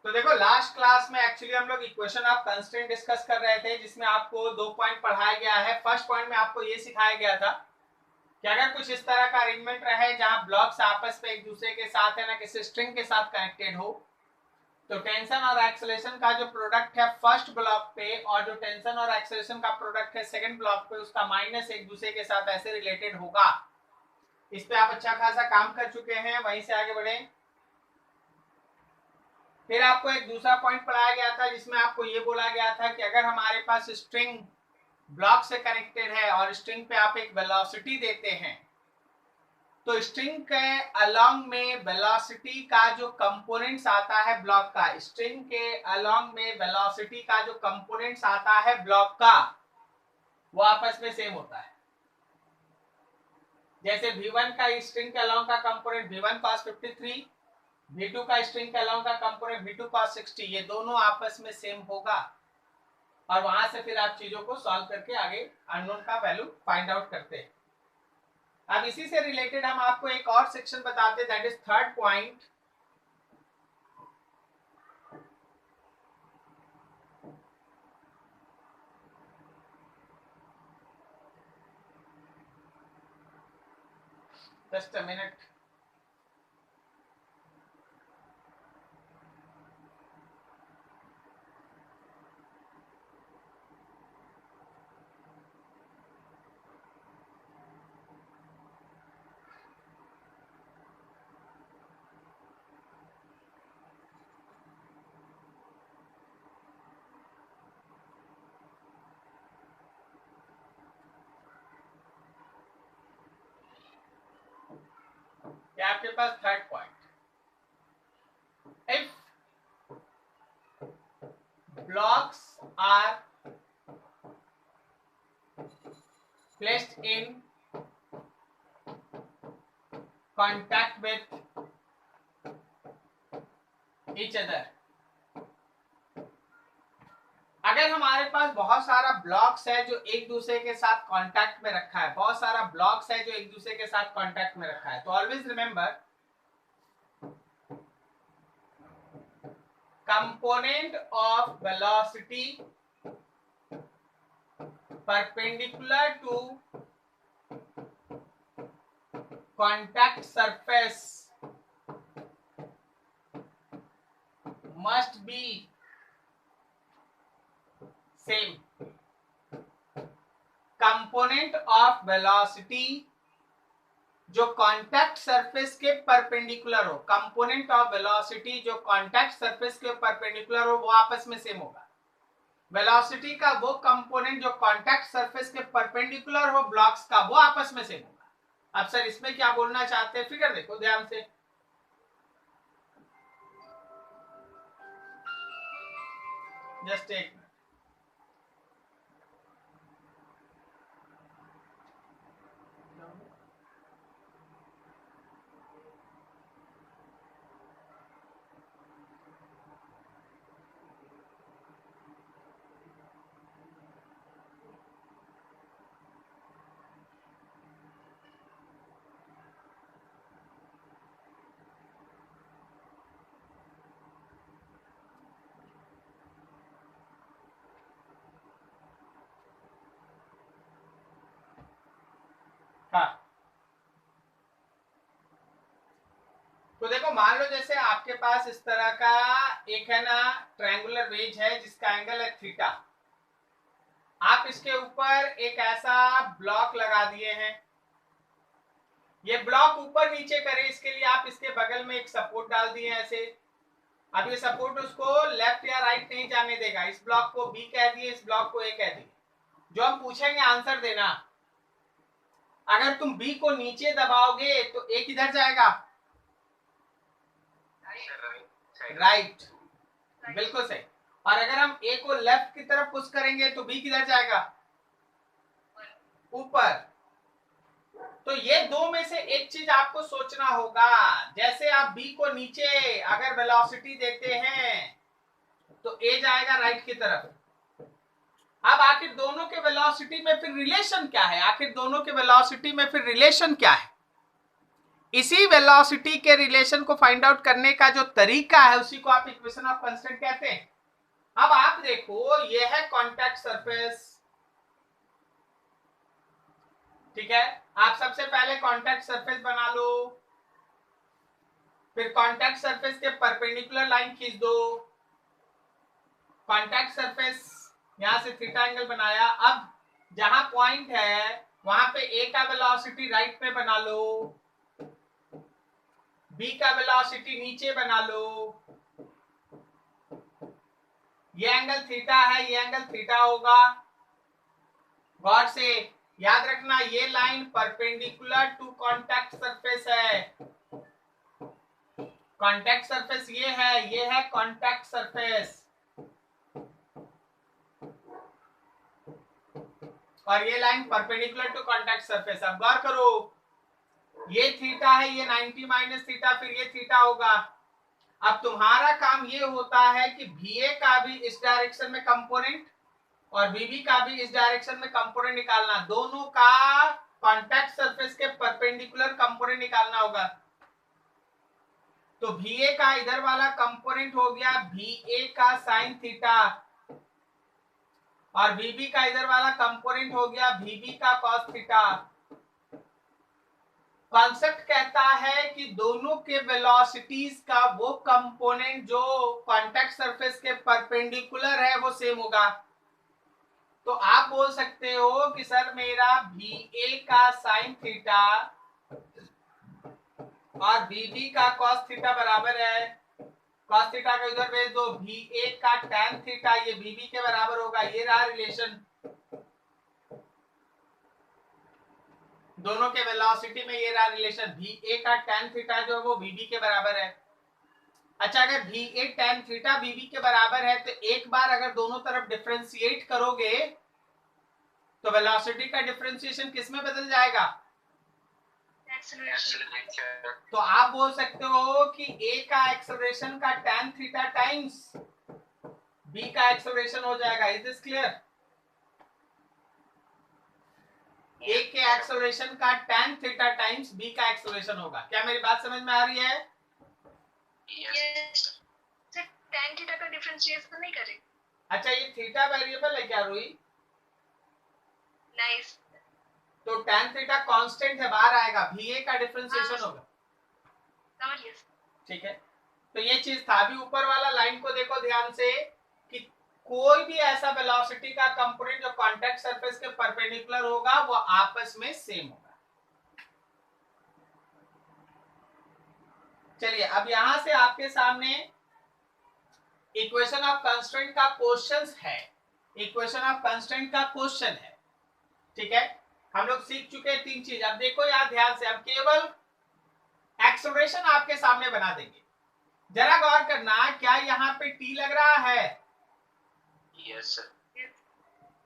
तो देखो last class में एक्चुअली हम लोग इक्वेशन ऑफ कंस्ट्रेंट डिस्कस कर रहे थे, जिसमें आपको 2 पॉइंट पढ़ाया गया है। फर्स्ट पॉइंट में आपको ये सिखाया गया था कि अगर कुछ इस तरह का अरेंजमेंट रहे जहां ब्लॉक्स आपस में एक दूसरे के साथ है ना किसी स्ट्रिंग के साथ कनेक्टेड हो, तो टेंशन और एक्सेलरेशन का जो प्रोडक्ट है फर्स्ट ब्लॉक पे और जो टेंशन और एक्सेलरेशन का प्रोडक्ट है सेकंड ब्लॉक पे, उसका माइनस एक दूसरे के साथ ऐसे रिलेटेड होगा। इस पे आप अच्छा खासा काम कर चुके हैं, वहीं से आगे बढ़े। फिर आपको एक दूसरा पॉइंट पढ़ाया गया था जिसमें आपको ये बोला गया था कि अगर हमारे पास स्ट्रिंग ब्लॉक से कनेक्टेड है और स्ट्रिंग पे आप एक वेलोसिटी देते हैं, तो स्ट्रिंग के अलोंग में वेलोसिटी का जो कंपोनेंट्स आता है ब्लॉक का, स्ट्रिंग के अलोंग में वेलोसिटी का जो कंपोनेंट्स आता है ब्लॉक का, वो आपस में सेम होता है। जैसे v1 का स्ट्रिंग के अलोंग का कंपोनेंट v1 cos 53, v2 का स्ट्रिंग के अलोंग का कंपोनेंट v2 cos 60, ये दोनों आपस में सेम होगा। और वहां से फिर आप चीजों को सॉल्व करके आगे अननोन का वैल्यू फाइंड आउट करते हैं। अब इसी से रिलेटेड हम आपको एक और सेक्शन बताते हैं, that is third point. Just a minute. आपके पास third point, if blocks are placed in contact with each other, अगर हमारे पास बहुत सारा ब्लॉक्स है जो एक दूसरे के साथ कांटेक्ट में रखा है, बहुत सारा ब्लॉक्स है जो एक दूसरे के साथ कांटेक्ट में रखा है, तो always remember component of velocity perpendicular to contact surface must be same. Component of velocity जो कांटेक्ट सरफेस के परपेंडिकुलर हो, कंपोनेंट ऑफ वेलोसिटी जो कांटेक्ट सरफेस के परपेंडिकुलर हो, वो आपस में सेम होगा। वेलोसिटी का वो कंपोनेंट जो कांटेक्ट सरफेस के परपेंडिकुलर हो ब्लॉक्स का, वो आपस में सेम होगा। अब सर इसमें क्या बोलना चाहते हैं, फिगर देखो ध्यान से। जस्ट एक मिनट। हाँ, तो देखो मान लो जैसे आपके पास इस तरह का एक है ना ट्रायंगुलर वेज है जिसका एंगल है थीटा। आप इसके ऊपर एक ऐसा ब्लॉक लगा दिए हैं, ये ब्लॉक ऊपर नीचे करे इसके लिए आप इसके बगल में एक सपोर्ट डाल दिए ऐसे। अब ये सपोर्ट उसको लेफ्ट या राइट नहीं जाने देगा। इस ब्लॉक को बी कह दिए, इस ब्लॉक को ए कह दिए। जो हम पूछेंगे आंसर देना, अगर तुम बी को नीचे दबाओगे तो ए किधर जाएगा, राइट, बिल्कुल सही। और अगर हम ए को लेफ्ट की तरफ पुश करेंगे तो बी किधर जाएगा, ऊपर। तो ये दो में से एक चीज आपको सोचना होगा। जैसे आप बी को नीचे अगर वेलोसिटी देते हैं तो ए जाएगा राइट की तरफ। अब आखिर दोनों के वेलोसिटी में फिर रिलेशन क्या है, आखिर दोनों के वेलोसिटी में फिर रिलेशन क्या है? इसी वेलोसिटी के रिलेशन को फाइंड आउट करने का जो तरीका है उसी को आप इक्वेशन ऑफ कांस्टेंट कहते हैं। अब आप देखो, ये है कांटेक्ट सरफेस, ठीक है। आप सबसे पहले कांटेक्ट सरफेस बना लो, फिर कांटेक्ट सरफेस के परपेंडिकुलर लाइन खींच दो। कांटेक्ट सरफेस यहां से थीटा एंगल बनाया। अब जहां पॉइंट है वहां पे ए का वेलोसिटी राइट पे बना लो, बी का वेलोसिटी नीचे बना लो। ये एंगल थीटा है, ये एंगल थीटा होगा। गौर से याद रखना, ये line perpendicular to contact surface है। कांटेक्ट सरफेस ये है कांटेक्ट सरफेस, और ये line perpendicular to contact surface. अब गौर करो, ये थीटा है, ये 90 माइनस थीटा, फिर ये थीटा होगा। अब तुम्हारा काम ये होता है कि VA का भी इस डायरेक्शन में कंपोनेंट और VB का भी इस डायरेक्शन में कंपोनेंट निकालना, दोनों का कांटेक्ट सरफेस के परपेंडिकुलर कंपोनेंट निकालना होगा। तो VA का इधर वाला कंपोनेंट हो गया VA का साइन थीटा, और VB का इधर वाला कंपोनेंट हो गया VB का कॉस थीटा। कॉन्सेप्ट कहता है कि दोनों के वेलोसिटीज का वो कंपोनेंट जो कांटेक्ट सरफेस के परपेंडिकुलर है वो सेम होगा। तो आप बोल सकते हो कि सर मेरा VA का साइन थीटा और VB का कॉस थीटा बराबर है, कॉस थीटा का इधर भेज दो, VA का tan थीटा ये VB के बराबर होगा। ये रहा रिलेशन, दोनों के वेलोसिटी में ये रहा रिलेशन। VA का tan थीटा जो है वो VB के बराबर है। अच्छा, अगर VA tan थीटा VB के बराबर है तो एक बार अगर दोनों तरफ डिफरेंशिएट करोगे तो वेलोसिटी का डिफरेंशिएशन किस में बदल जाएगा? तो आप बोल सकते हो कि A का एक्सेलरेशन का tan थीटा टाइम्स B का एक्सेलरेशन हो जाएगा। Is this clear? A के एक्सेलरेशन का tan थीटा टाइम्स B का एक्सेलरेशन होगा। क्या मेरी बात समझ में आ रही है? यस सर, tan थीटा का डिफरेंशिएशन नहीं करें। अच्छा, ये थीटा वेरिएबल है क्या रूही? नाइस। तो tan थीटा कांस्टेंट है, बाहर आएगा, VA का डिफरेंशिएशन होगा। समझिए। ठीक है, तो ये चीज था। अभी ऊपर वाला लाइन को देखो ध्यान से कि कोई भी ऐसा वेलोसिटी का कंपोनेंट जो कांटेक्ट सरफेस के परपेंडिकुलर होगा वो आपस में सेम होगा। चलिए, अब यहां से आपके सामने इक्वेशन ऑफ कंस्ट्रेंट का क्वेश्चन है, इक्वेशन ऑफ कंस्ट्रेंट का क्वेश्चन है। ठीक है, हम लोग सीख चुके हैं तीन चीज। अब देखो यार ध्यान से, हम केवल एक्सेलरेशन आपके सामने बना देंगे। जरा गौर करना, क्या यहाँ पे टी लग रहा है? Yes sir.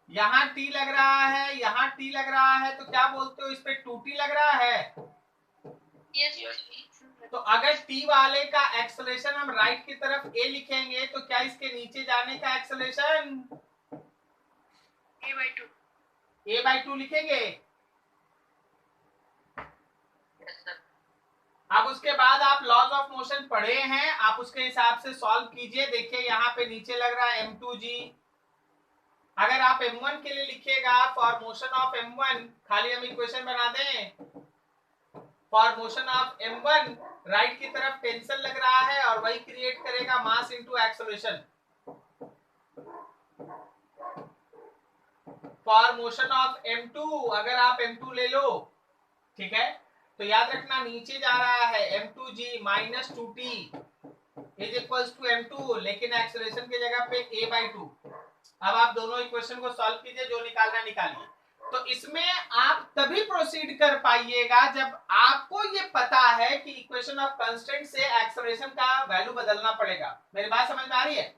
यहाँ टी लग रहा है, यहाँ टी लग रहा है, तो क्या बोलते हो, इस पे 2t लग रहा है? यस। तो अगर टी वाले का एक्सेलरेशन हम राइट की तरफ a लिखेंगे तो क्या इसके नीचे जाने का एक्सेलरेशन a/2 लिखेंगे? अब उसके बाद आप लॉज ऑफ मोशन पढ़े हैं, आप उसके हिसाब से सॉल्व कीजिए। देखिए यहाँ पे नीचे लग रहा है m2g। अगर आप m1 के लिए लिखिएगा, फॉर मोशन ऑफ m1, खाली हम इक्वेशन बना दें, for motion of m1 right की तरफ टेंशन लग रहा है और वही क्रिएट करेगा मास into acceleration. For motion of m2 अगर आप m2 ले लो, ठीक है, तो याद रखना नीचे जा रहा है m2g minus 2t is equals to m2, लेकिन एक्सेलरेशन की जगह पे a/2। अब आप दोनों इक्वेशन को सॉल्व कीजिए, जो निकालना निकालिए। तो इसमें आप तभी प्रोसीड कर पाइएगा जब आपको ये पता है कि इक्वेशन ऑफ कांस्टेंट से एक्सेलरेशन का वैल्यू बदलना पड़ेगा। मेरी बात समझ में आ रही है?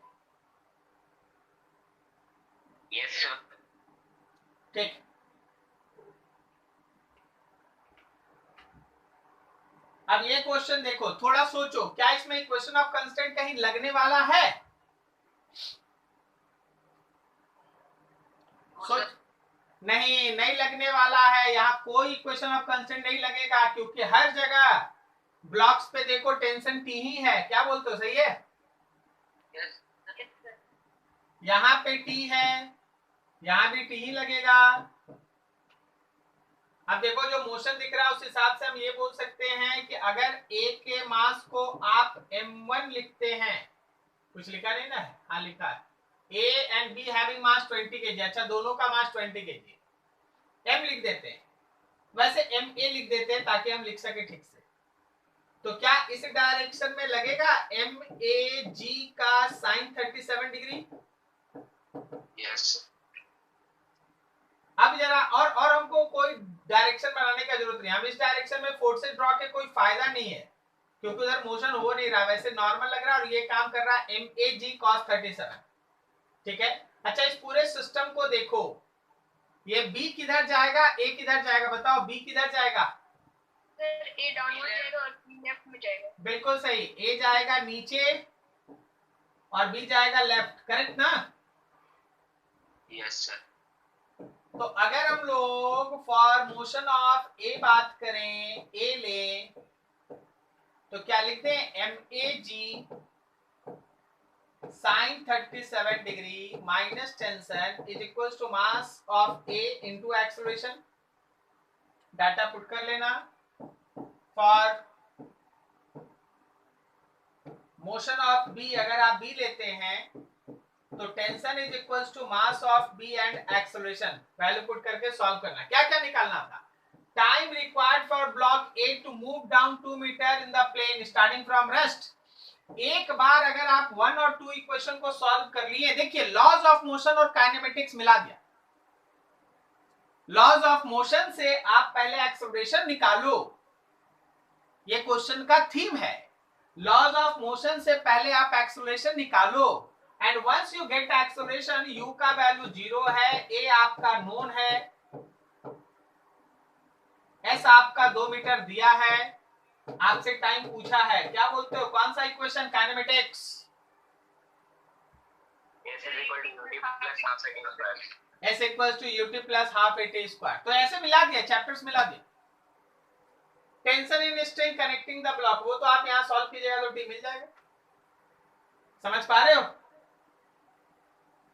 Yes sir. ठीक, अब ये क्वेश्चन देखो, थोड़ा सोचो, क्या इसमें इक्वेशन ऑफ कांस्टेंट कहीं लगने वाला है? सोच, नहीं लगने वाला है। यहाँ कोई इक्वेशन ऑफ कांस्टेंट नहीं लगेगा, क्योंकि हर जगह ब्लॉक्स पे देखो टेंशन टी ही है, क्या बोलते हो, सही है? Yes, sir. यहाँ पे टी है, यहाँ भी टी ही लगेगा। अब देखो जो मोशन दिख रहा है उस हिसाब से हम ये बोल सकते हैं कि अगर ए के मास को आप m1 लिखते हैं, कुछ लिखा नहीं ना? हाँ लिखा है, A and be having mass 20 kg। अच्छा, दोनों का मास 20 kg, m लिख देते हैं, वैसे एम ए लिख देते हैं ताकि हम लिख सके ठीक से। तो क्या इस डायरेक्शन में लगेगा एम ए जी का साइन 37 डिग्री? Yes. अब जरा और हमको कोई डायरेक्शन बनाने की जरूरत नहीं, हम इस डायरेक्शन में फोर्सेस ड्रॉ के कोई फायदा नहीं है क्योंकि उधर मोशन हो नहीं रहा, वैसे नॉर्मल लग रहा है और ये काम कर रहा है एम ए जी कॉस 37। ठीक है। अच्छा, इस पूरे सिस्टम को देखो, ये बी किधर जाएगा, ए किधर जाएगा, बताओ बी किधर जाएगा? सर ए डाउनवर्ड जाएगा और बी लेफ्ट में जाएगा। बिल्कुल सही, ए जाएगा नीचे और बी जाएगा लेफ्ट, करेक्ट ना? Yes sir. तो अगर हम लोग फॉर मोशन ऑफ ए बात करें, ए ले, तो क्या लिखते हैं, M A G sine 37 degree minus tension is equal to mass of A into acceleration. Data put कर लेना। फॉर मोशन ऑफ बी अगर आप बी लेते हैं तो tension is equal to mass of B and acceleration, value put करके solve करना। क्या क्या निकालना था? Time required for block A to move down 2 metre in the plane starting from rest. एक बार अगर आप 1 और 2 इक्वेशन को सॉल्व कर लिए, देखिए लॉज ऑफ मोशन और काइनेमेटिक्स मिला दिया। लॉज ऑफ मोशन से आप पहले एक्सेलरेशन निकालो, ये क्वेश्चन का थीम है। लॉज ऑफ मोशन से पहले आप एक्सेलरेशन निकालो and once you get acceleration, u का वैल्यू 0 है, a आपका नोन है, s आपका 2 मीटर दिया है, आपसे टाइम पूछा है, क्या बोलते हो, कौन सा equation kinematics? s equal to ut plus half second square. s equals to ut plus half at square. तो ऐसे मिला दिया, चैप्टर्स मिला दिया। Tension in string connecting the block, वो तो आप यहां सॉल्व कीजिएगा तो टी मिल जाएगा। समझ पा रहे हो?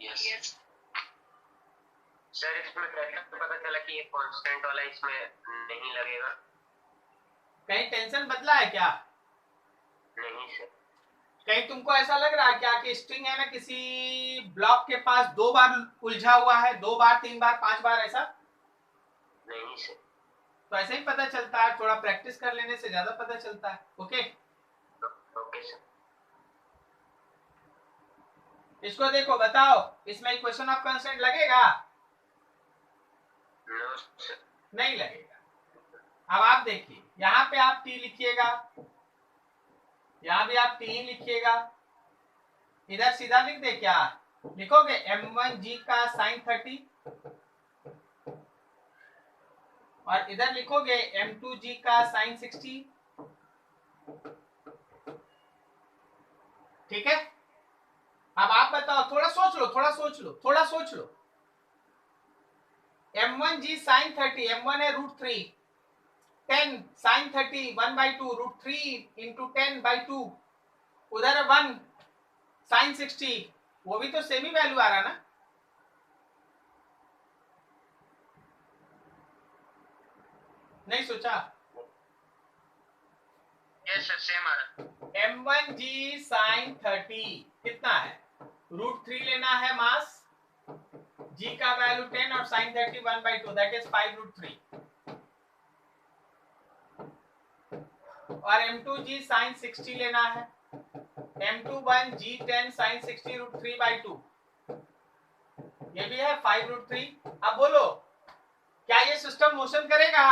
Yes sir. इसमें कैसे पता चला कि ये कांस्टेंट वाला इसमें नहीं लगेगा? कहीं टेंशन बदला है क्या? नहीं सर। कहीं तुमको ऐसा लग रहा है क्या कि स्ट्रिंग है ना किसी ब्लॉक के पास 2 बार उलझा हुआ है, 2 बार 3 बार 5 बार, ऐसा? नहीं सर। तो ऐसे ही पता चलता है, थोड़ा प्रैक्टिस कर लेने से ज्यादा पता चलता है। Okay okay sir. इसको देखो, बताओ इसमें इक्वेशन ऑफ कांस्टेंट लगेगा? No sir. नहीं लगेगा। अब आप देखिए, यहाँ पे आप टी लिखिएगा, यहाँ भी आप टी ही लिखिएगा, इधर सीधा लिख दे, क्या लिखोगे, m1g का साइन 30 और इधर लिखोगे m2g का साइन 60। ठीक है। अब आप बताओ, थोड़ा सोच लो, थोड़ा सोच लो, थोड़ा सोच लो। m1g साइन 30, m1 है √3, 10 साइन 30 1/2 √3 इंटू 10/2, उधर है 1 साइन 60, वो भी तो सेम ही वैल्यू आ रहा ना? नहीं सोचा? यस सर, सेम आ रहा। m1g साइन 30 कितना है, √3 लेना है मास, g का वैल्यू 10 और साइन 30 1/2, दैट इज 5√3, और m2g साइन 60 लेना है, m21g 10 साइन 60 √3/2, ये भी है 5√3। अब बोलो, क्या ये सिस्टम मोशन करेगा?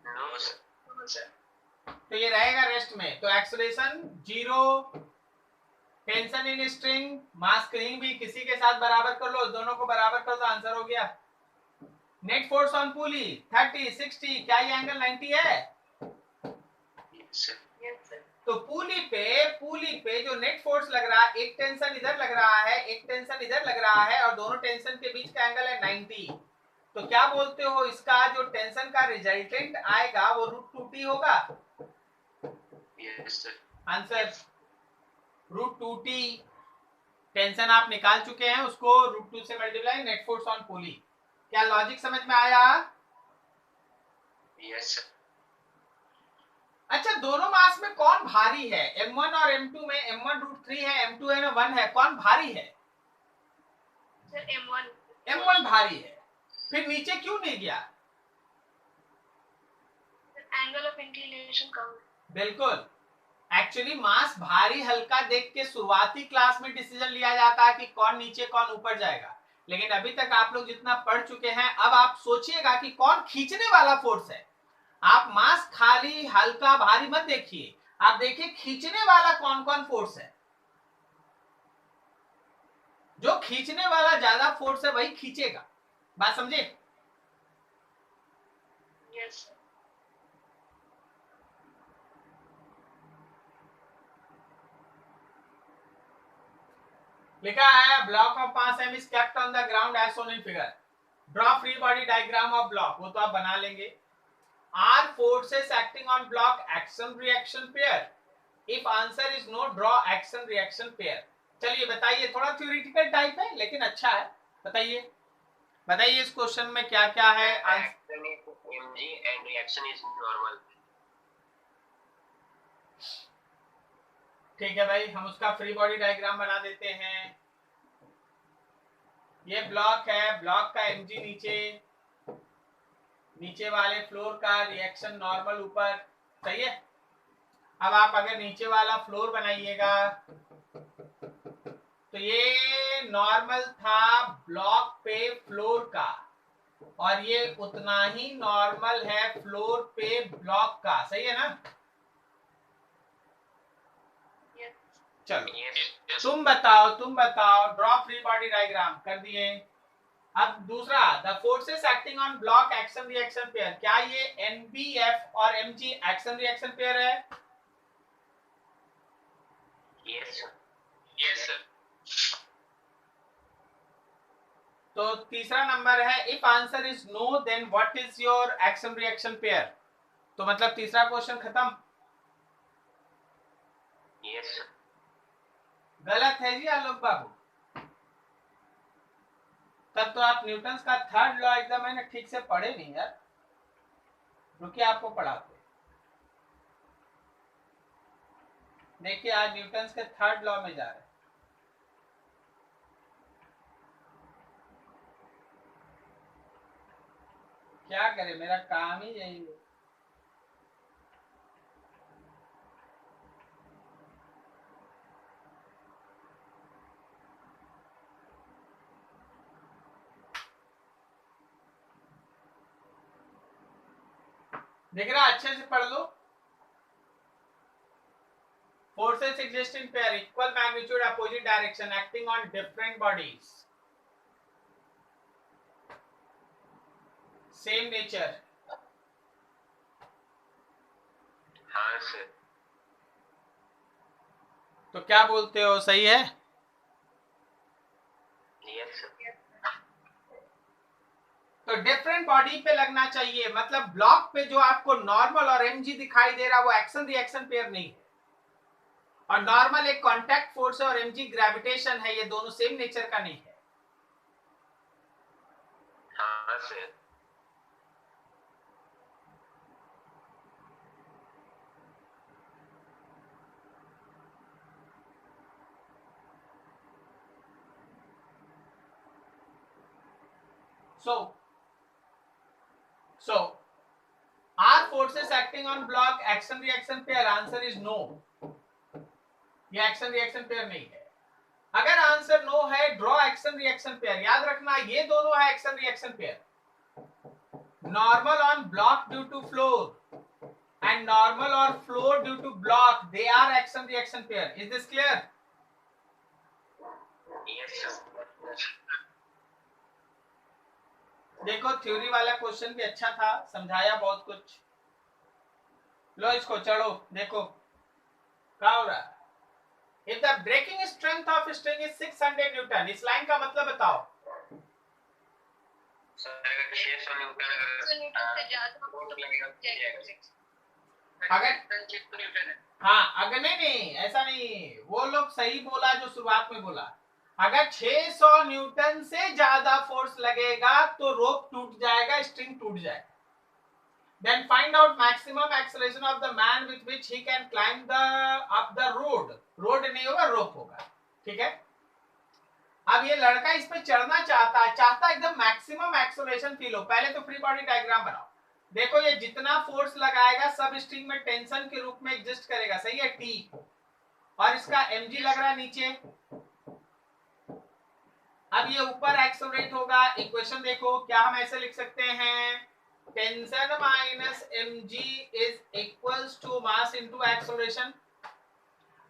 No sir. तो ये रहेगा रेस्ट में, तो acceleration 0, tension in string, mass कहीं भी किसी के साथ बराबर कर लो, दोनों को बराबर कर दो, आंसर हो गया। नेट फोर्स ऑन पुली 30 60, क्या ये एंगल 90 है? Yes sir. तो पुली पे जो नेट फोर्स लग रहा है, एक टेंशन इधर लग रहा है, एक टेंशन इधर लग रहा है, और दोनों टेंशन के बीच का एंगल है 90। तो क्या बोलते हो, इसका जो टेंशन का रिजल्टेंट आएगा वो √2t होगा। Yes sir. Answer √2t। Tension आप निकाल चुके हैं, उसको √2 से मल्टीप्लाई, नेट फोर्स ऑन पुली। क्या लॉजिक समझ में आया? Yes sir. अच्छा, दोनों मास में कौन भारी है? m1 और m2 में m1 √3 है, m2 है ना 1 है, कौन भारी है? सर M1 m1 भारी है। फिर नीचे क्यों नहीं गया? एंगल ऑफ इंक्लिनेशन कम। बिल्कुल। एक्चुअली मास भारी हल्का देख के शुरुआती क्लास में डिसीजन लिया जाता है कि कौन नीचे कौन ऊपर जाएगा, लेकिन अभी तक आप लोग जितना पढ़ चुके हैं, अब आप सोचिएगा कि कौन खींचने वाला फोर्स है। आप मास खाली हल्का भारी मत देखिए, आप देखिए खींचने वाला कौन कौन फोर्स है। जो खींचने वाला ज्यादा फोर्स है वही खींचेगा। बात समझे? Yes sir. लिखा है block of mass m is kept on the ground as shown in figure. Draw free body diagram of block. वो तो आप बना लेंगे। Are forces acting on block action reaction pair? If answer is no, draw action reaction pair. चलिए बताइए, थोड़ा theoretical type है लेकिन अच्छा है। बताइए बताइए इस क्वेश्चन में क्या क्या है। Action is mg and reaction is normal. ठीक है भाई, हम उसका फ्री बॉडी डायग्राम बना देते हैं। ये ब्लॉक है, ब्लॉक का mg नीचे, नीचे वाले फ्लोर का रिएक्शन नॉर्मल ऊपर। सही है। अब आप अगर नीचे वाला फ्लोर बनाइएगा तो ये नॉर्मल था ब्लॉक पे फ्लोर का, और ये उतना ही नॉर्मल है फ्लोर पे ब्लॉक का। सही है ना? चलो तुम बताओ ड्रॉ फ्री बॉडी डायग्राम कर दिए। अब दूसरा, the forces acting on block action reaction pair, क्या ये एनबीएफ और एमजी एक्शन रिएक्शन पेयर है? Yes sir. Yes sir. तो तीसरा नंबर है, if answer is no then what is your action reaction pair. तो मतलब तीसरा क्वेश्चन खत्म। Yes sir. गलत है जी आलोक बाबू। तब तो आप न्यूटन का थर्ड लॉ एकदम है ना ठीक से पढ़े नहीं यार। रुकिए आपको पढ़ाते। देखिए आज न्यूटन के थर्ड लॉ में जा रहे हैं। क्या करे, मेरा काम ही यही है। देख रहा, अच्छे से पढ़ लो। Forces exist in pair, equal magnitude, opposite direction, acting on different bodies. Same nature. हाँ सर। तो क्या बोलते हो, सही है? Yes sir. तो डिफरेंट बॉडी पे लगना चाहिए, मतलब ब्लॉक पे जो आपको नॉर्मल और एमजी दिखाई दे रहा है वो एक्शन रिएक्शन पेयर नहीं है, और नॉर्मल एक कांटेक्ट फोर्स है और एमजी ग्रेविटेशन है, ये दोनों सेम नेचर का नहीं है। हाँ sir. So are forces acting on block action reaction pair? Answer is no. ये एक्शन रिएक्शन पेयर नहीं है। अगर आंसर नो है, ड्रॉ एक्शन रिएक्शन पेयर। याद रखना ये दोनों है action reaction pair. Normal on block due to floor and normal और floor due to block, they are action reaction pair. Is this clear? Yes sir. देखो theory वाला question भी अच्छा था, समझाया बहुत कुछ। लो इसको चढ़ो, देखो क्या हो रहा है। If the breaking strength of string is 600 Newton, इस लाइन का मतलब बताओ। अगर 600 न्यूटन न्यूटन से ज्यादा हो तो अगर न्यूटन है। हाँ अगर नहीं ऐसा नहीं, वो लोग सही बोला जो शुरुआत में बोला। अगर 600 न्यूटन से ज्यादा फोर्स लगेगा तो रोप टूट जाएगा, स्ट्रिंग टूट जाएगा। Then find out maximum acceleration of the man with which he can climb up the road. Road नहीं होगा, रोप होगा, ठीक है। अब ये लड़का इस पे चढ़ना चाहता एकदम मैक्सिमम एक्सेलरेशन फील हो। पहले तो फ्री बॉडी डायग्राम बनाओ। देखो ये जितना फोर्स लगाएगा सब स्ट्रिंग में टेंशन के रूप में एग्जिस्ट करेगा, सही है, टी, और इसका mg लग रहा है नीचे। अब ये ऊपर एक्सेलरेट होगा। इक्वेशन देखो, क्या हम ऐसे लिख सकते हैं, tension minus mg is equals to mass into acceleration.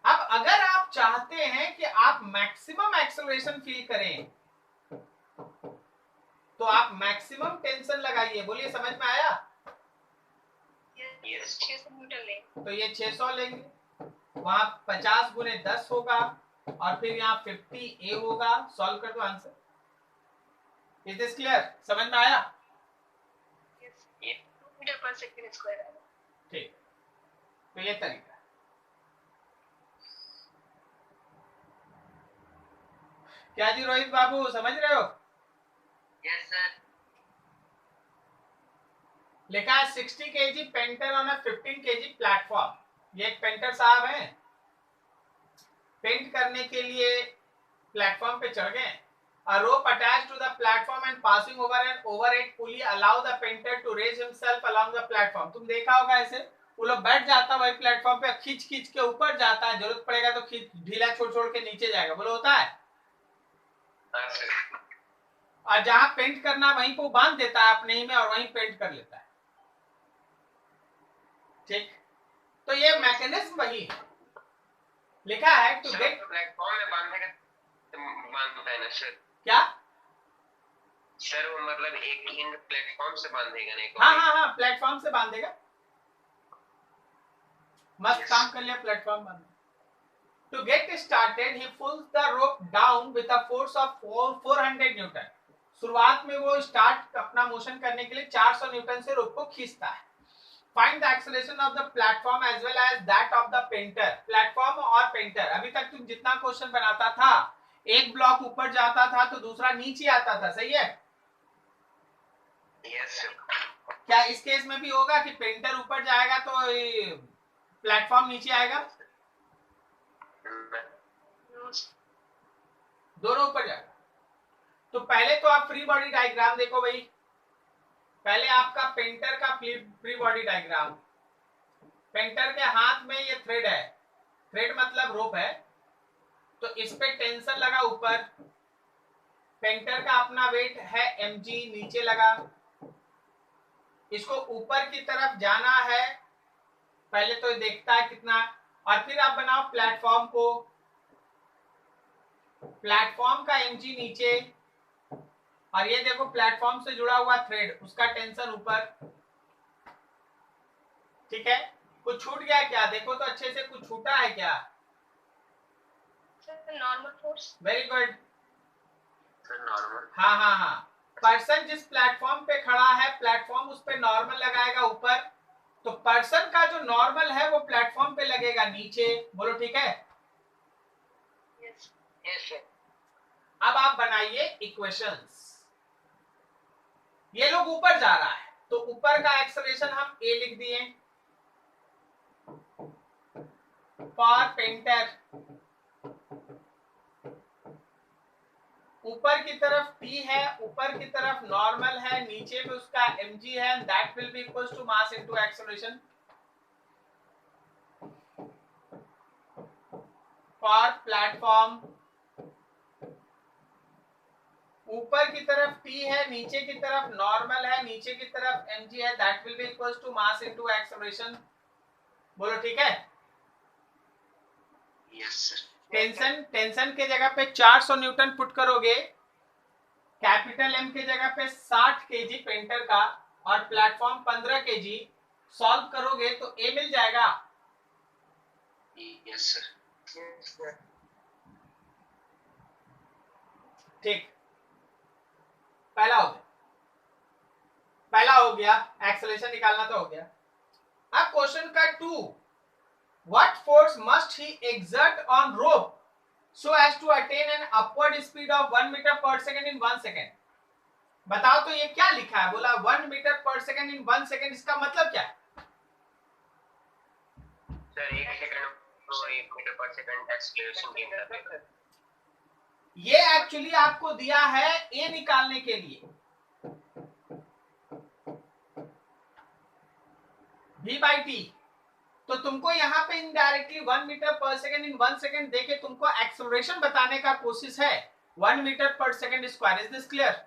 अब अगर आप चाहते हैं कि आप मैक्सिमम एक्सेलरेशन फील करें तो आप मैक्सिमम टेंशन लगाइए। बोलिए समझ में आया? यस 600 न्यूटन ले। तो ये 600 लेंगे, वहां 50 गुने 10 होगा और फिर यहाँ 50 a होगा। सॉल्व कर दो आंसर। Is this clear? समझ में आया? यस 2 मीटर पर सेकंड स्क्वायर है। ठीक, तो ये तरीका। क्या जी रोहित बाबू समझ रहे हो? Yes sir. लिखा है 60 kg painter on a 15 kg platform. ये एक पेंटर साहब हैं, पेंट करने के लिए प्लेटफॉर्म पे चढ़ गए। A rope attached to the platform and passing over an overhead pulley allow the painter to raise himself along the platform. तुम देखा होगा ऐसे, वो लोग बैठ जाता है वही प्लेटफॉर्म पे, खींच खींच के ऊपर जाता है, जरूरत पड़ेगा तो खींच ढीला छोड़ छोड़ के नीचे जाएगा। बोलो होता है? और जहां पेंट करना वहीं को बांध देता है अपने ही में और वहीं पेंट कर लेता है। ठीक, तो ये मैकेनिज्म वही है। लिखा है टू गेट प्लेटफॉर्म में बांधता है ना सर? क्या सर वो मतलब एक ही प्लेटफॉर्म से बांधेगा नहीं? हाँ प्लेटफॉर्म से बांधेगा। मस्त काम कर लिया, प्लेटफॉर्म बांध। To get started, he pulls the rope down with a force of 400 Newton. शुरुआत में वो स्टार्ट अपना मोशन करने के लिए 400 न्यूटन से रोप को खींचता है। Find the acceleration of the platform as well as that of the painter। Platform और पेंटर, अभी तक तुम जितना क्वेश्चन बनाता था, एक ब्लॉक ऊपर जाता था तो दूसरा नीचे आता था, सही है? Yes sir. क्या इस केस में भी होगा कि पेंटर ऊपर जाएगा तो प्लेटफॉर्म नीचे आएगा? दोनों ऊपर जाएगा। तो पहले तो आप फ्री बॉडी डायग्राम देखो भाई। पहले आपका पेंटर का फ्री बॉडी डायग्राम। पेंटर के हाथ में ये थ्रेड है, थ्रेड मतलब रोप है, तो इस पे टेंशन लगा ऊपर। पेंटर का अपना वेट है mg, नीचे लगा। इसको ऊपर की तरफ जाना है, पहले तो देखता है कितना, और फिर आप बनाओ प्लेटफॉर्म को। प्लेटफॉर्म का mg नीचे, और ये देखो प्लेटफॉर्म से जुड़ा हुआ थ्रेड, उसका टेंशन ऊपर। ठीक है, कुछ छूट गया क्या? देखो तो अच्छे से, कुछ छूटा है क्या? Normal force. Very good. Normal. हाँ पर्सन जिस प्लेटफॉर्म पे खड़ा है, प्लेटफॉर्म उस पे नॉर्मल लगाएगा ऊपर, तो पर्सन का जो नॉर्मल है वो प्लेटफॉर्म पे लगेगा नीचे। बोलो ठीक है? Yes yes sir. अब आप बनाइए इक्वेशंस। ये लोग ऊपर जा रहा है तो ऊपर का एक्सेलरेशन हम a लिख दिए फॉर पेंटर। ऊपर की तरफ t है, ऊपर की तरफ नॉर्मल है, नीचे में उसका mg है, that will be equals to mass into acceleration. For platform ऊपर की तरफ t है, नीचे की तरफ नॉर्मल है, नीचे की तरफ mg है, that will be equals to mass into acceleration. बोलो ठीक है? Yes sir. टेंशन के जगह पे 400 न्यूटन पुट करोगे, कैपिटल M के जगह पे 60 केजी पेंटर का और प्लेटफॉर्म 15 केजी, सॉल्व करोगे तो A मिल जाएगा। Yes sir. ठीक, पहला हो गया, एक्सेलरेशन निकालना तो हो गया। अब क्वेश्चन का 2, what force must he exert on rope so as to attain an upward speed of 1 meter per second in 1 second? बताओ तो ये क्या लिखा है? बोला 1 मीटर पर सेकंड इन 1 सेकंड, इसका मतलब क्या है? सर 1 सेकंड 1 मीटर पर सेकंड एक्सीलरेशन गेन करते हैं। ये एक्चुअली आपको दिया है ए निकालने के लिए, v बाई टी। तो तुमको यहाँ पे इनडायरेक्टली 1 मीटर पर सेकंड इन 1 सेकंड देके तुमको एक्सेलरेशन बताने का कोशिश है 1 मीटर पर second square. Is this clear?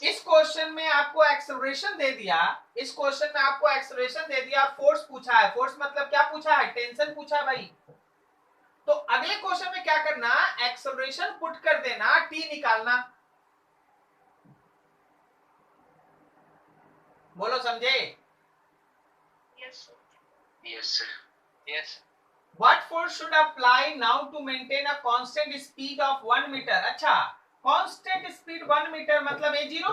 इस क्वेश्चन में आपको एक्सेलरेशन दे दिया, इस क्वेश्चन में आपको एक्सेलरेशन दे दिया, फोर्स पूछा है। फोर्स मतलब क्या पूछा है? टेंशन पूछा है भाई। तो अगले क्वेश्चन में क्या करना? एक्सेलरेशन पुट कर देना, टी निकालना। बोलो समझे? Yes. Yes sir. Yes. What force should apply now to maintain a constant speed of 1 meter? अच्छा, constant speed 1 meter मतलब a0,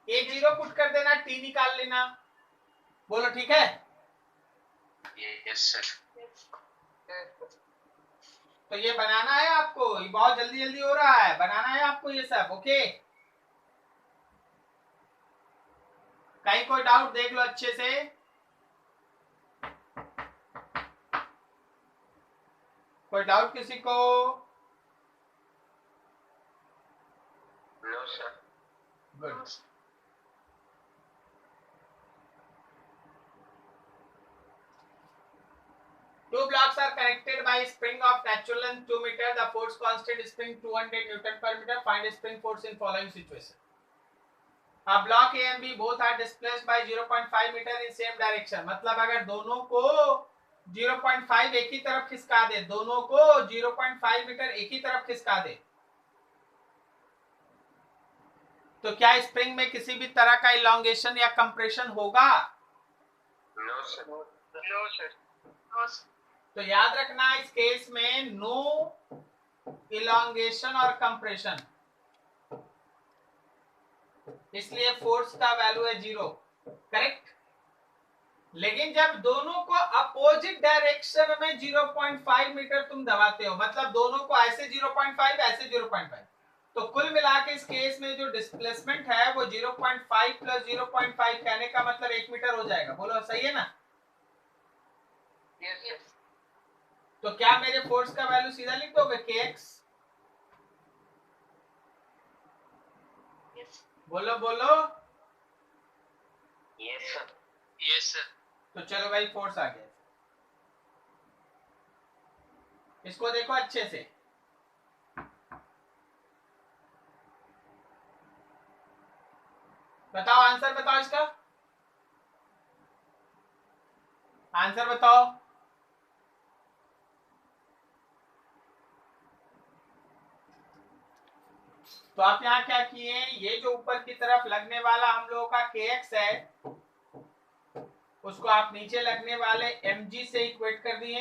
a0 पुट कर देना, t निकाल लेना। बोलो ठीक है? Yes sir. तो ये बनाना है आपको, ये बहुत जल्दी जल्दी हो रहा है, बनाना है आपको ये सब। ओके, कहीं कोई डाउट देख लो अच्छे से। कोई डाउट किसी को? No sir. Good. Two blocks are connected by spring of natural length 2 meter. The force constant spring 200 Newton per meter. Find spring force in following situation. A block A and B both are displaced by 0.5 meter in same direction. मतलब अगर दोनों को 0.5 एक ही तरफ खिसका दे, दोनों को 0.5 metre एक ही तरफ खिसका दे, तो क्या स्प्रिंग में किसी भी तरह का इलॉन्गेशन या कंप्रेशन होगा? No sir. No sir. तो याद रखना इस केस में नो इलॉन्गेशन और कंप्रेशन, इसलिए फोर्स का वैल्यू है 0। करेक्ट? लेकिन जब दोनों को अपोजिट डायरेक्शन में 0.5 मीटर तुम दबाते हो, मतलब दोनों को ऐसे 0.5 ऐसे 0.5, तो कुल मिला के इस केस में जो डिस्प्लेसमेंट है वो 0.5 प्लस 0.5 कहने का मतलब 1 मीटर हो जाएगा। बोलो सही है ना? यस। तो क्या मेरे फोर्स का वैल्यू सीधा लिख दोगे kx? Yes. बोलो बोलो। Yes sir. Yes sir. तो चलो भाई फोर्स आ गया। इसको देखो अच्छे से। बताओ आंसर, बताओ इसका आंसर बताओ। तो आप यहाँ क्या किए? ये जो ऊपर की तरफ लगने वाला हम लोगों का kx है, उसको आप नीचे लगने वाले mg से इक्वेट कर दिए।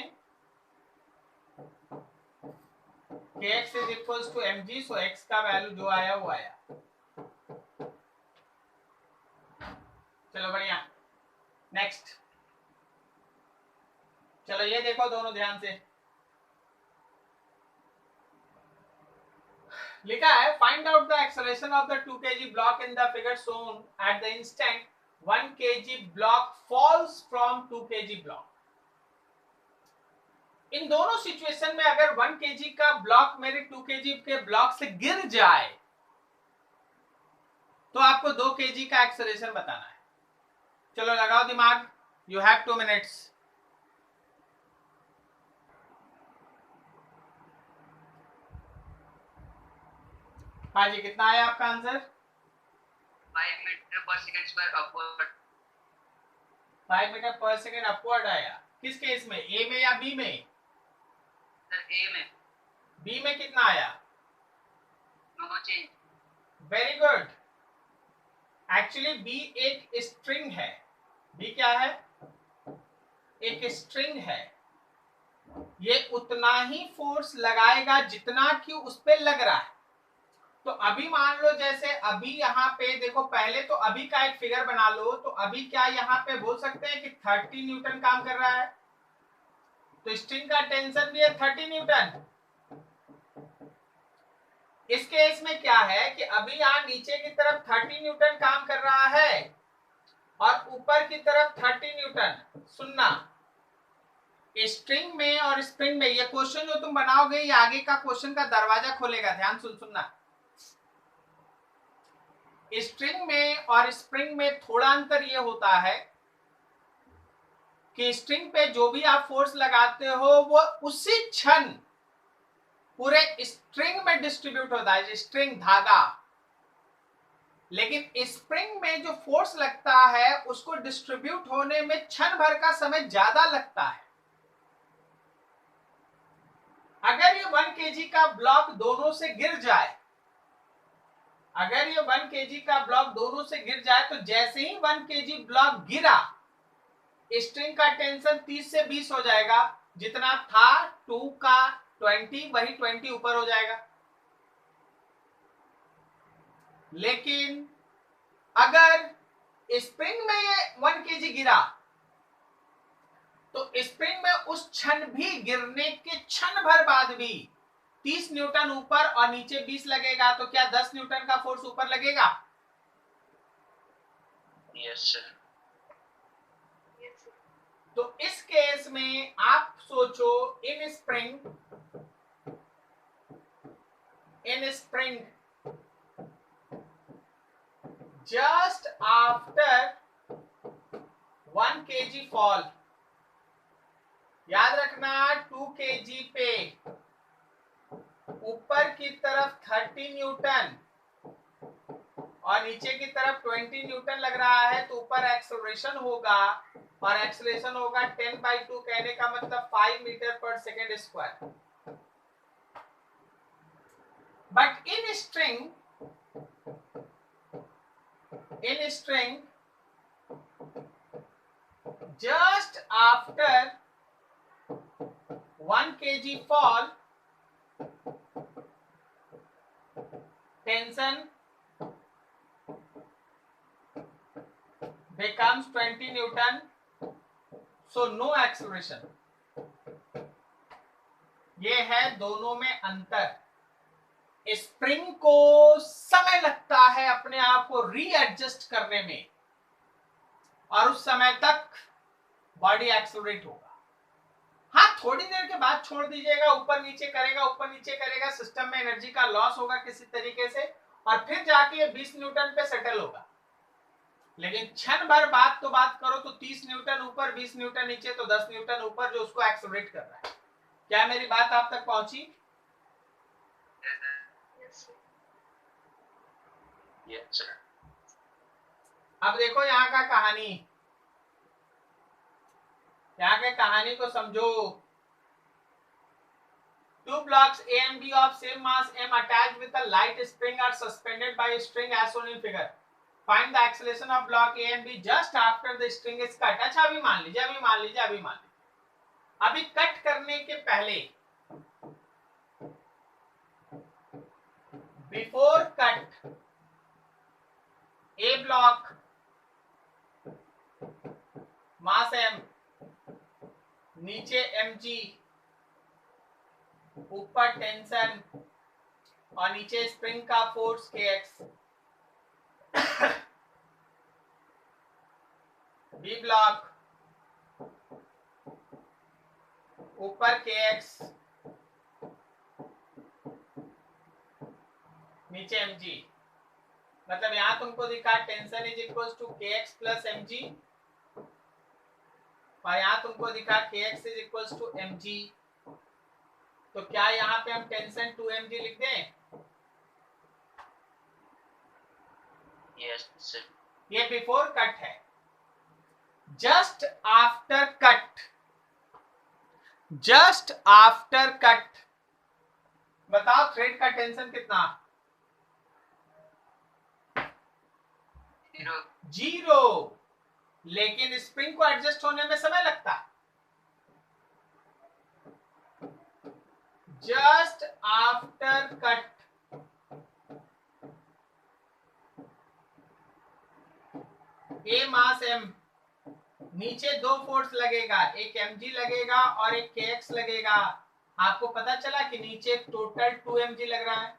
kx is equals to mg, so x का वैल्यू जो आया वो आया। चलो बढ़िया, नेक्स्ट। चलो ये देखो दोनों ध्यान से। लिखा है find out the acceleration of the 2 kg block in the figure shown at the instant 1 kg block falls from 2 kg block. इन दोनों सिचुएशन में अगर 1 kg का ब्लॉक मेरे 2 kg के ब्लॉक से गिर जाए तो आपको 2 kg का एक्सेलरेशन बताना है। चलो लगाओ दिमाग, यू हैव 2 मिनट्स। हाँ जी, कितना आया आपका आंसर? 5 मीटर पर सेकंड स्क्वायर अपवर्ड। 5 मीटर पर सेकंड अपवर्ड आया। किस केस में, ए में या बी में? सर ए में। बी में कितना आया? No change. Very good. Actually B एक स्ट्रिंग है। बी क्या है? एक स्ट्रिंग है। ये उतना ही फोर्स लगाएगा जितना कि उस पे लग रहा है। तो अभी मान लो जैसे अभी यहाँ पे देखो, पहले तो अभी का एक फिगर बना लो, तो अभी क्या यहाँ पे बोल सकते हैं कि 30 न्यूटन काम कर रहा है, तो स्ट्रिंग का टेंशन भी है 30 न्यूटन। इस केस में क्या है कि अभी यहाँ नीचे की तरफ 30 न्यूटन काम कर रहा है और ऊपर की तरफ 30 न्यूटन। सुनना, स्ट्रिंग में और स्प्रिंग में, ये क्वेश्चन जो तुम बनाओगे ये आगे का क्वेश्चन का दरवाजा खोलेगा, ध्यान सुनना। स्ट्रिंग में और स्प्रिंग में थोड़ा अंतर ये होता है कि स्ट्रिंग पे जो भी आप फोर्स लगाते हो वो उसी क्षण पूरे स्ट्रिंग में डिस्ट्रीब्यूट होता है, स्ट्रिंग धागा। लेकिन स्प्रिंग में जो फोर्स लगता है उसको डिस्ट्रीब्यूट होने में क्षण भर का समय ज्यादा लगता है। अगर ये 1 kg का ब्लॉक दोनों से गिर जाए, अगर ये 1 kg का ब्लॉक दोनों से गिर जाए, तो जैसे ही 1 kg ब्लॉक गिरा, स्ट्रिंग का टेंशन 30 से 20 हो जाएगा, जितना था 2 का 20 वही 20 ऊपर हो जाएगा। लेकिन अगर स्प्रिंग में ये 1 kg गिरा, तो स्प्रिंग में उस क्षण भी, गिरने के क्षण भर बाद भी 30 न्यूटन ऊपर और नीचे 20 लगेगा, तो क्या 10 न्यूटन का फोर्स ऊपर लगेगा? Yes sir. तो इस केस में आप सोचो, इन spring just after 1 kg fall, याद रखना 2 kg पे ऊपर की तरफ 30 न्यूटन और नीचे की तरफ 20 न्यूटन लग रहा है, तो ऊपर एक्सेलरेशन होगा, और एक्सेलरेशन होगा 10/2, कहने का मतलब 5 मीटर पर second square. But in string just after 1 kg fall, tension becomes 20 Newton, so no acceleration। ये है दोनों में अंतर। स्प्रिंग को समय लगता है अपने आप को रीएडजस्ट करने में, और उस समय तक बॉडी एक्सेलरेट होगा। हाँ, थोड़ी देर के बाद छोड़ दीजिएगा, ऊपर नीचे करेगा, ऊपर नीचे करेगा, सिस्टम में एनर्जी का लॉस होगा किसी तरीके से, और फिर जाके 20 न्यूटन पे सेटल होगा। लेकिन क्षण भर बाद तो बात करो तो 30 न्यूटन ऊपर, 20 न्यूटन नीचे, तो 10 न्यूटन ऊपर जो उसको एक्सेलरेट कर रहा है। क्या मेरी बात आप तक पहुंची? Yes sir. अब देखो यहाँ का कहानी, यहाँ के कहानी को समझो। Two blocks A and B of same mass M attached with a light spring are suspended by a string as shown in figure. Find the acceleration of block A and B just after the string is cut. अच्छा, अभी मान लीजिए, अभी cut करने के पहले, before cut, A block mass M, नीचे mg, ऊपर टेंशन और नीचे स्प्रिंग का फोर्स kx। बी ब्लॉक ऊपर kx, नीचे mg, मतलब यहां तुमको दिखा tension is equal to kx plus mg, और यहां तुमको दिखा kx is equal to mg। तो क्या यहाँ पे हम टेंशन 2mg लिख दें? Yes sir. ये बिफोर कट है। Just after cut, just after cut, बताओ थ्रेड का टेंशन कितना? 0। लेकिन स्प्रिंग को एडजस्ट होने में समय लगता है। जस्ट आफ्टर कट ए मास m, नीचे दो फोर्स लगेगा, एक mg लगेगा और एक kx लगेगा। आपको पता चला कि नीचे टोटल 2 mg लग रहा है।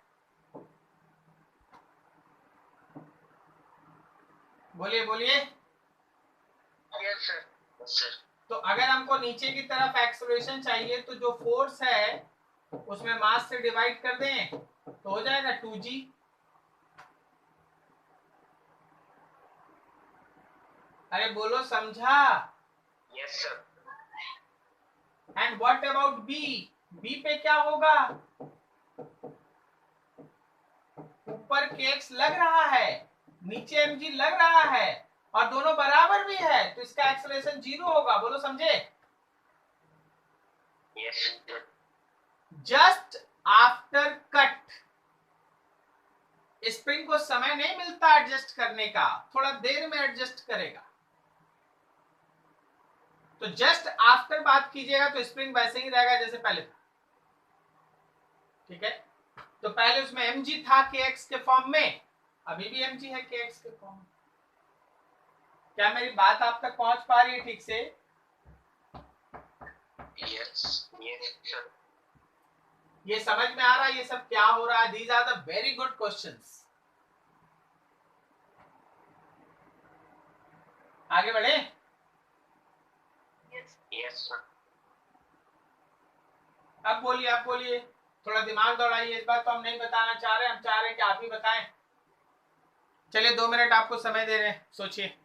बोलिए बोलिए। Yes sir. सर तो अगर हमको नीचे की तरफ एक्सेलरेशन चाहिए तो जो फोर्स है उसमें मास से डिवाइड कर दें तो हो जाएगा 2g। अरे बोलो, समझा? Yes sir. And what about B? B पे क्या होगा? ऊपर kx लग रहा है, नीचे mg लग रहा है और दोनों बराबर भी है, तो इसका एक्सेलरेशन 0 होगा। बोलो समझे? Yes sir. Just after cut spring को समय नहीं मिलता एडजस्ट करने का, थोड़ा देर में एडजस्ट करेगा। तो जस्ट आफ्टर बात कीजिएगा तो स्प्रिंग वैसे ही रहेगा जैसे पहले था। ठीक है, तो पहले उसमें mg था kx के फॉर्म में, अभी भी mg है kx के फॉर्म में। क्या मेरी बात आप तक पहुंच पा रही है ठीक से? Yes yes sir. ये समझ में आ रहा है ये सब क्या हो रहा है? These are the very good questions. आगे बढ़े। Yes sir. अब बोलिए, आप बोलिए, थोड़ा दिमाग दौड़ाइए। इस बार तो हम नहीं बताना चाह रहे, हम चाह रहे हैं कि आप ही बताएं। चलिए 2 मिनट आपको समय दे रहे हैं, सोचिए।